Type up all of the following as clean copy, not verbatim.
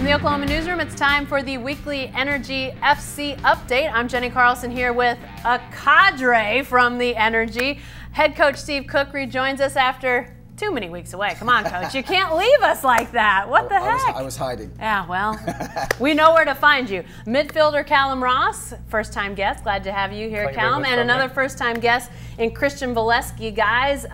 the Oklahoma newsroom, it's time for the weekly Energy FC update. I'm Jenny Carlson here with a cadre from the Energy. Head coach Steve Cook rejoins us after too many weeks away. Come on, coach. You can't leave us like that. What the heck? I was hiding. Yeah, well, we know where to find you. Midfielder Callum Ross, first-time guest. Glad to have you here, Callum. And another first-time guest in Christian Valesky. Guys,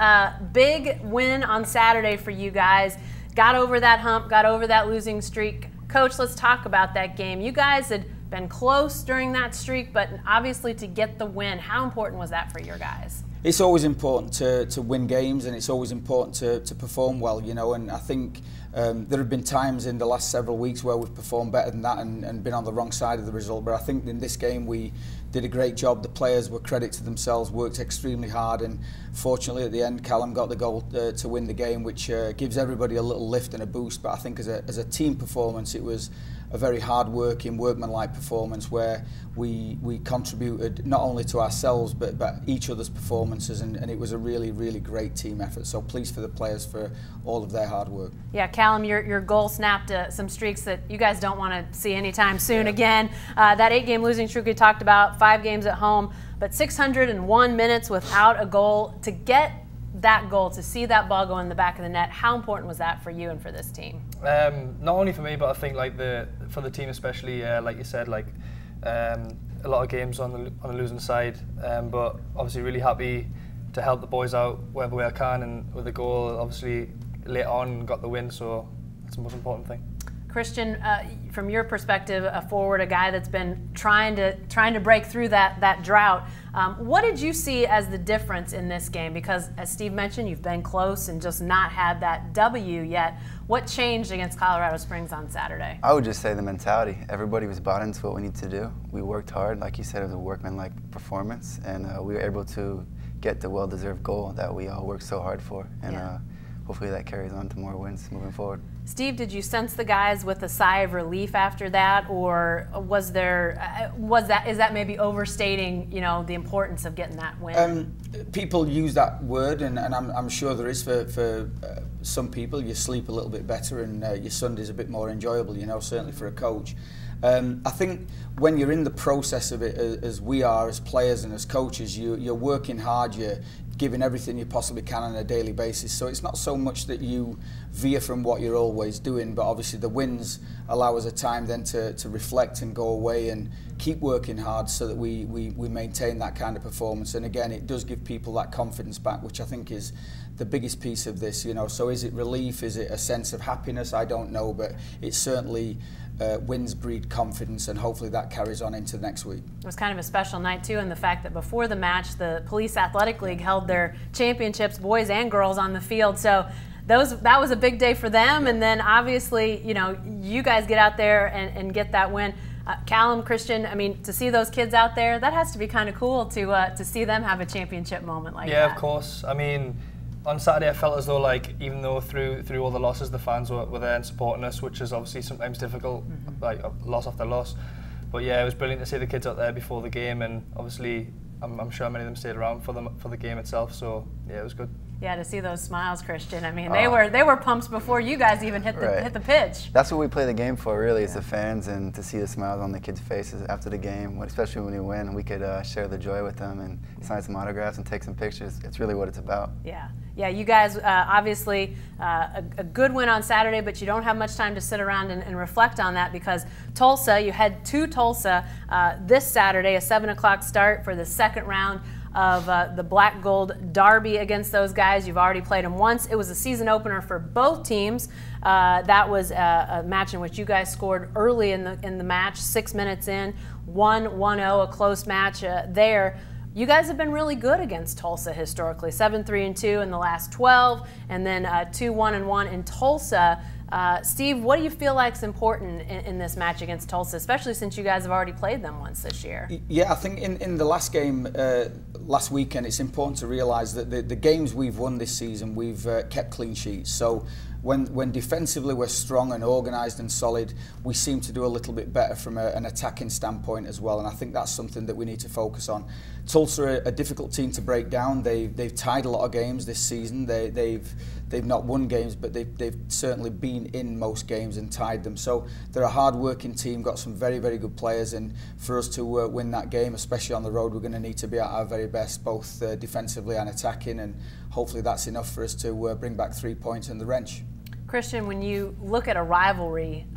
big win on Saturday for you guys. Got over that hump, got over that losing streak. Coach, let's talk about that game. You guys had been close during that streak, but obviously to get the win, how important was that for your guys? It's always important to win games, and it's always important to perform well, you know, and I think there have been times in the last several weeks where we've performed better than that and been on the wrong side of the result, but I think in this game we did a great job. The players were credit to themselves, worked extremely hard, and fortunately at the end Callum got the goal to win the game, which gives everybody a little lift and a boost. But I think as a team performance, it was a very hard-working, workmanlike performance where we contributed not only to ourselves but each other's performances, and it was a really, really great team effort. So pleased for the players for all of their hard work. Yeah, Callum, your goal snapped some streaks that you guys don't want to see anytime soon again. That 8-game losing streak we talked about, 5 games at home, but 601 minutes without a goal. To get that goal, to see that ball go in the back of the net, how important was that for you and for this team? Not only for me, but I think like for the team especially, like you said, like a lot of games on the losing side, but obviously really happy to help the boys out wherever way I can, and with the goal obviously late on got the win, so that's the most important thing. Christian, from your perspective, a forward, a guy that's been trying to break through that drought, what did you see as the difference in this game? Because as Steve mentioned, you've been close and just not had that W yet. What changed against Colorado Springs on Saturday? I would just say the mentality. Everybody was bought into what we need to do. We worked hard, like you said, it was a workmanlike performance, and we were able to get the well-deserved goal that we all worked so hard for. And hopefully that carries on to more wins moving forward. Steve, did you sense the guys with a sigh of relief after that, or is that maybe overstating, you know, the importance of getting that win? People use that word, and I'm sure there is for some people. You sleep a little bit better, and your Sunday's a bit more enjoyable, you know, certainly for a coach. I think when you're in the process of it, as we are as players and as coaches, you're working hard, you're giving everything you possibly can on a daily basis. So it's not so much that you veer from what you're always doing, but obviously the wins allow us a time then to reflect and go away and keep working hard so that we maintain that kind of performance. And again, it does give people that confidence back, which I think is the biggest piece of this, you know. So is it relief? Is it a sense of happiness? I don't know, but it's certainly wins breed confidence, and hopefully that carries on into next week. It was kind of a special night too, in the fact that before the match, the Police Athletic League held their championships, boys and girls, on the field. So that was a big day for them, and then obviously, you know, you guys get out there and get that win. Callum, Christian, I mean, to see those kids out there, that has to be kind of cool to see them have a championship moment like that. Yeah, of course. I mean, on Saturday I felt as though, like, even though through all the losses the fans were there and supporting us, which is obviously sometimes difficult, like loss after loss. But yeah, it was brilliant to see the kids out there before the game, and obviously I'm sure many of them stayed around for the game itself. So yeah, it was good. Yeah, to see those smiles, Christian. I mean, they were pumped before you guys even hit the pitch. That's what we play the game for, really, is the fans, and to see the smiles on the kids' faces after the game, especially when we win, we could share the joy with them and sign some autographs and take some pictures. It's really what it's about. Yeah. Yeah, you guys obviously a good win on Saturday, but you don't have much time to sit around and reflect on that, because Tulsa, you head to Tulsa this Saturday, a 7 o'clock start for the second round of the Black Gold Derby against those guys. You've already played them once. It was a season opener for both teams. That was a match in which you guys scored early in the match, 6 minutes in, 1-0, a close match there. You guys have been really good against Tulsa historically, 7-3-2 in the last 12, and then 2-1-1 in Tulsa. Steve, what do you feel like is important in this match against Tulsa, especially since you guys have already played them once this year? Yeah, I think in the last game last weekend, it's important to realise that the games we've won this season, we've kept clean sheets. So when defensively we're strong and organised and solid, we seem to do a little bit better from an attacking standpoint as well, and I think that's something that we need to focus on. Tulsa are a difficult team to break down. They've tied a lot of games this season. They've not won games, but they've certainly been in most games and tied them. So they're a hard-working team, got some very, very good players, and for us to win that game, especially on the road, we're going to need to be at our very best, both defensively and attacking, and hopefully that's enough for us to bring back 3 points in the wrench. Christian, when you look at a rivalry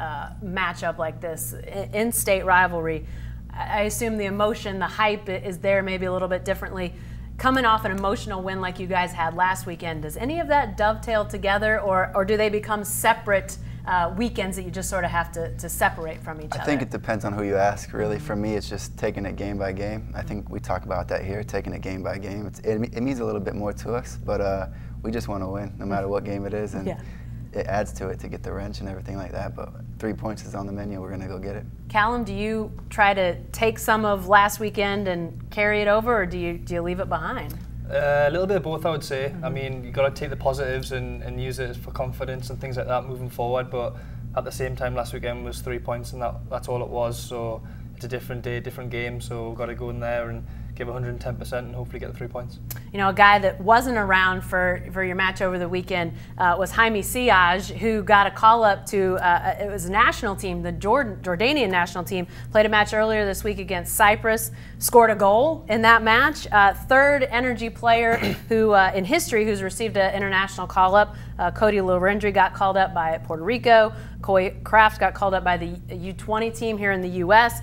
matchup like this, in-state rivalry, I assume the emotion, the hype is there maybe a little bit differently. Coming off an emotional win like you guys had last weekend, does any of that dovetail together, or do they become separate weekends that you just sort of have to separate from each other? I think it depends on who you ask, really. For me, it's just taking it game by game. I think we talk about that here, taking it game by game. It means a little bit more to us, but we just want to win, no matter what game it is. And yeah. It adds to it to get the wrench and everything like that, but 3 points is on the menu. We're going to go get it. Callum, do you try to take some of last weekend and carry it over, or do you leave it behind? A little bit of both, I would say. I mean, you got to take the positives and use it for confidence and things like that moving forward, but at the same time, last weekend was 3 points, and that's all it was. So it's a different day, different game, so we've got to go in there and give 110% and hopefully get the 3 points. You know, a guy that wasn't around for your match over the weekend was Jaime Siaj, who got a call up to, it was a national team, the Jordanian national team, played a match earlier this week against Cyprus, scored a goal in that match. Third energy player who in history who's received an international call up. Cody Lorendry got called up by Puerto Rico. Coy Kraft got called up by the U20 team here in the U.S.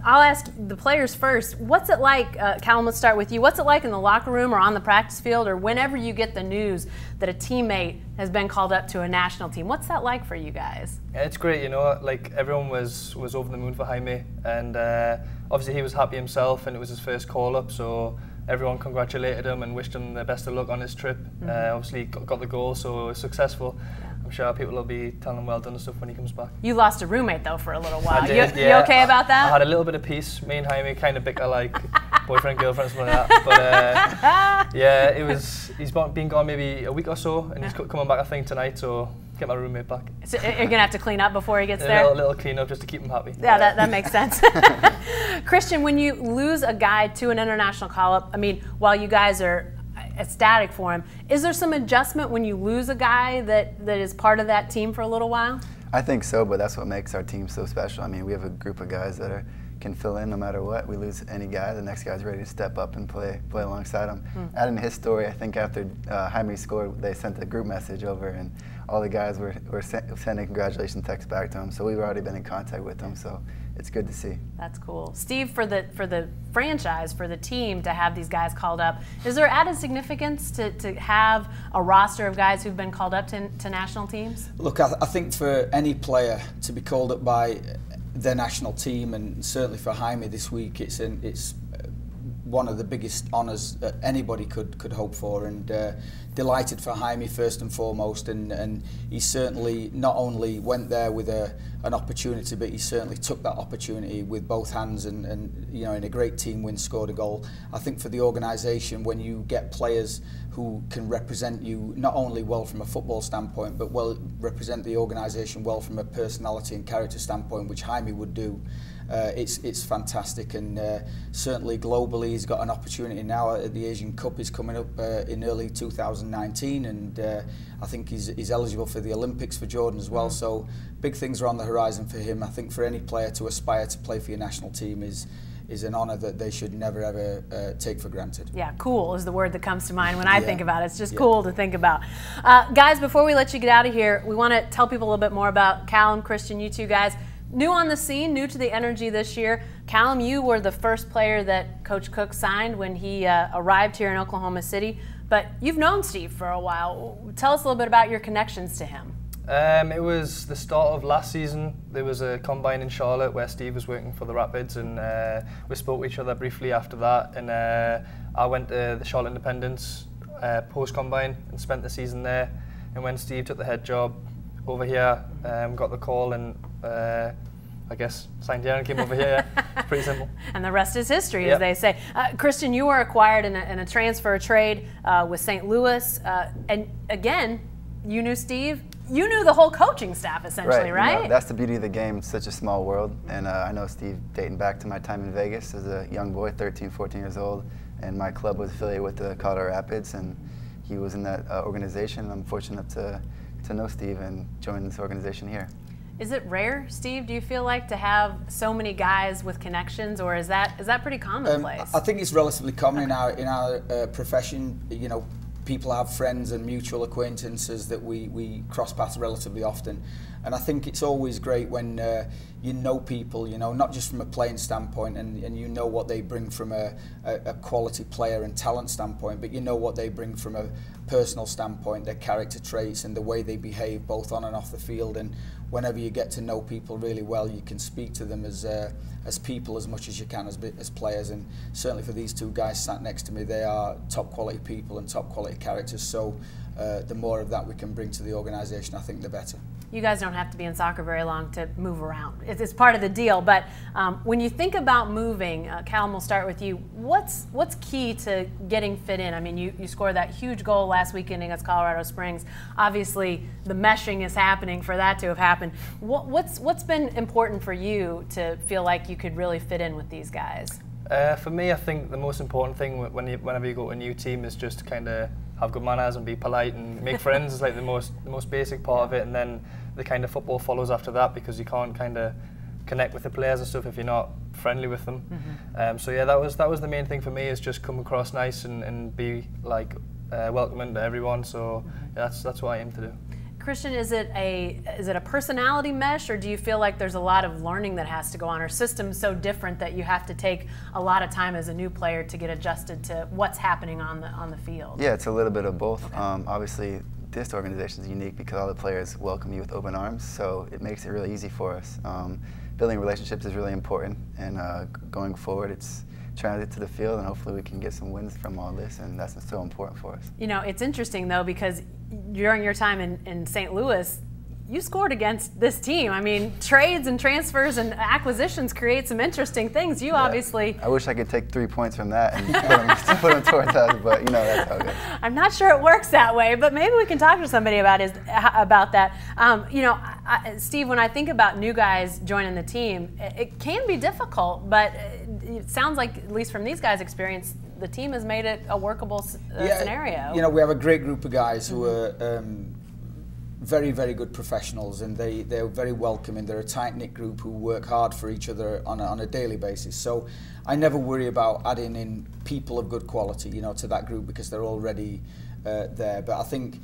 I'll ask the players first. What's it like, Callum, let's start with you. What's it like in the locker room or on the practice field or whenever you get the news that a teammate has been called up to a national team? What's that like for you guys? Yeah, it's great, you know, like everyone was over the moon for Jaime, and obviously he was happy himself and it was his first call up, so everyone congratulated him and wished him the best of luck on his trip. Obviously got the goal, so it was successful. Yeah. I'm sure people will be telling him well done and stuff when he comes back. You lost a roommate though for a little while. I did, you okay about that? I had a little bit of peace. Me and Jaime kind of bicker like boyfriend, girlfriend, something like that. But yeah, he's been gone maybe a week or so, and he's coming back I think tonight, so get my roommate back. So you're going to have to clean up before he gets there? A little clean up just to keep him happy. Yeah, that makes sense. Christian, when you lose a guy to an international call-up, I mean, while you guys are ecstatic for him, is there some adjustment when you lose a guy that is part of that team for a little while? I think so, but that's what makes our team so special. I mean, we have a group of guys that can fill in no matter what. We lose any guy, the next guy's ready to step up and play alongside him. Adding his story, I think after Jaime scored, they sent a group message over, and all the guys were sending congratulations texts back to him. So we've already been in contact with them, so it's good to see. That's cool. Steve, for the franchise, for the team to have these guys called up, is there added significance to have a roster of guys who've been called up to national teams? Look, I think for any player to be called up by their national team, and certainly for Jaime this week, it's one of the biggest honours that anybody could hope for, and delighted for Jaime first and foremost, and he certainly not only went there with an opportunity, but he certainly took that opportunity with both hands, and you know, in a great team win, scored a goal. I think for the organisation, when you get players who can represent you not only well from a football standpoint, but represent the organisation well from a personality and character standpoint, which Jaime would do, it's fantastic, and certainly globally he's got an opportunity now. The Asian Cup is coming up in early 2019, and I think he's eligible for the Olympics for Jordan as well, so big things are on the horizon for him. I think for any player to aspire to play for your national team is an honour that they should never ever take for granted. Yeah, cool is the word that comes to mind when I think about it. It's just cool to think about. Guys, before we let you get out of here, we want to tell people a little bit more about Callum, Christian, you two guys. New on the scene, new to the energy this year. Callum, you were the first player that Coach Cook signed when he arrived here in Oklahoma City, but you've known Steve for a while. Tell us a little bit about your connections to him. It was the start of last season. There was a combine in Charlotte where Steve was working for the Rapids, and we spoke to each other briefly after that, and I went to the Charlotte Independence post-combine and spent the season there, and when Steve took the head job over here, got the call, and I guess signed here and came over here. It's pretty simple. And the rest is history, as they say. Christian, you were acquired in a transfer trade with St. Louis, and again, you knew Steve. You knew the whole coaching staff essentially, right? You know, that's the beauty of the game. It's such a small world, and I know Steve dating back to my time in Vegas as a young boy, 13, 14 years old, and my club was affiliated with the Colorado Rapids, and he was in that organization. I'm fortunate to know Steve and join this organization here. Is it rare, Steve, do you feel like, to have so many guys with connections, or is that pretty commonplace? I think it's relatively common in our profession. You know, people have friends and mutual acquaintances that we cross paths relatively often, and I think it's always great when you know people, you know, not just from a playing standpoint, and you know what they bring from a quality player and talent standpoint, but you know what they bring from a personal standpoint, their character traits and the way they behave both on and off the field. And whenever you get to know people really well, you can speak to them as people as much as you can as players. And certainly for these two guys sat next to me, they are top quality people and top quality characters. So the more of that we can bring to the organisation, I think the better. You guys don't have to be in soccer very long to move around. It's part of the deal. But when you think about moving, Callum, we'll start with you. What's key to getting fit in? I mean, you scored that huge goal last weekend against Colorado Springs. Obviously, the meshing is happening for that to have happened. What's been important for you to feel like you could really fit in with these guys? For me, I think the most important thing whenever you go to a new team is just to kind of have good manners and be polite and make friends is like the most basic part of it, and then the kind of football follows after that, because you can't kind of connect with the players and stuff if you're not friendly with them. Mm-hmm. So yeah, that was the main thing for me, is just come across nice and be like welcoming to everyone. So yeah, that's what I aim to do. Christian, is it a personality mesh, or do you feel like there's a lot of learning that has to go on? Our system's so different that you have to take a lot of time as a new player to get adjusted to what's happening on the field? Yeah, it's a little bit of both. Okay. Obviously, this organization is unique because all the players welcome you with open arms, so it makes it really easy for us. Building relationships is really important, and going forward, it's trying to get to the field, and hopefully we can get some wins from all this, and that's so important for us. You know, it's interesting though, because during your time in St. Louis, you scored against this team. I mean, trades and transfers and acquisitions create some interesting things. You obviously... I wish I could take 3 points from that and put them towards us, but you know, that's how it goes. I'm not sure it works that way, but maybe we can talk to somebody about that. You know, Steve, when I think about new guys joining the team, it can be difficult, but it sounds like, at least from these guys' experience, the team has made it a workable scenario. You know, we have a great group of guys who are very, very good professionals, and they're very welcoming. They're a tight-knit group who work hard for each other on a daily basis. So I never worry about adding in people of good quality, you know, to that group, because they're already there. But I think,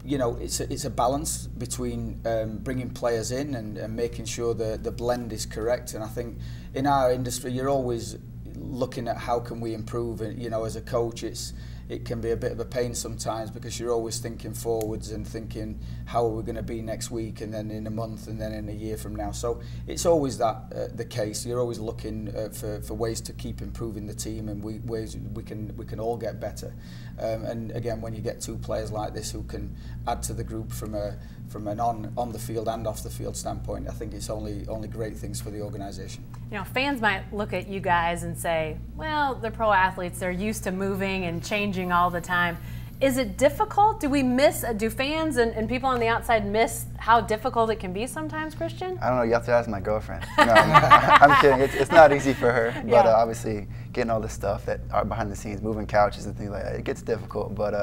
you know, it's a balance between bringing players in and making sure the blend is correct. And I think in our industry, you're always looking at how can we improve. And you know, as a coach, it can be a bit of a pain sometimes, because you're always thinking forwards and thinking how are we going to be next week, and then in a month, and then in a year from now. So it's always that the case. You're always looking for ways to keep improving the team, and ways we can all get better. And again, when you get two players like this who can add to the group from an on the field and off the field standpoint, I think it's only great things for the organisation. You know, fans might look at you guys and say, well, they're pro athletes, they're used to moving and changing all the time. Is it difficult? Do fans and people on the outside miss how difficult it can be sometimes, Christian? I don't know, you have to ask my girlfriend. No, I'm kidding. It's not easy for her, but obviously getting all the stuff that are behind the scenes, moving couches and things like that, it gets difficult, but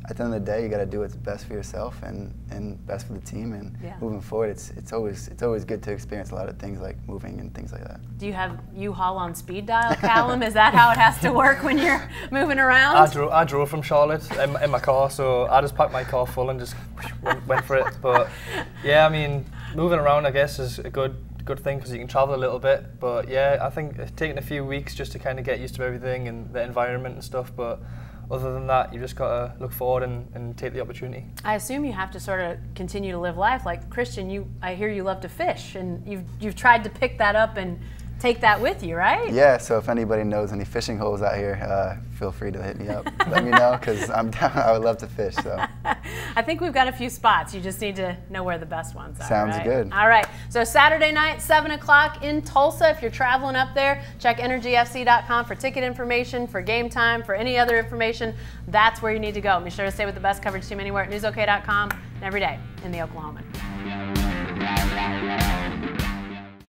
at the end of the day, you got to do what's best for yourself and best for the team. And moving forward, it's always good to experience a lot of things like moving and things like that. Do you have U-Haul on speed dial, Callum? Is that how it has to work when you're moving around? I drove from Charlotte in my car, so I just packed my car full and just went for it. But yeah, I mean, moving around, I guess, is a good thing, because you can travel a little bit. But yeah, I think it's taken a few weeks just to kind of get used to everything and the environment and stuff. But other than that, you just got to look forward and take the opportunity. I assume you have to sort of continue to live life. Like Christian, I hear you love to fish, and you've tried to pick that up and take that with you, right? Yeah, so if anybody knows any fishing holes out here, feel free to hit me up. Let me know, because I'm down. I would love to fish. So I think we've got a few spots. You just need to know where the best ones are. Sounds right? good. All right. So Saturday night, 7 o'clock in Tulsa. If you're traveling up there, check energyfc.com for ticket information, for game time, for any other information. That's where you need to go. Be sure to stay with the best coverage team anywhere at newsok.com and every day in the Oklahoman.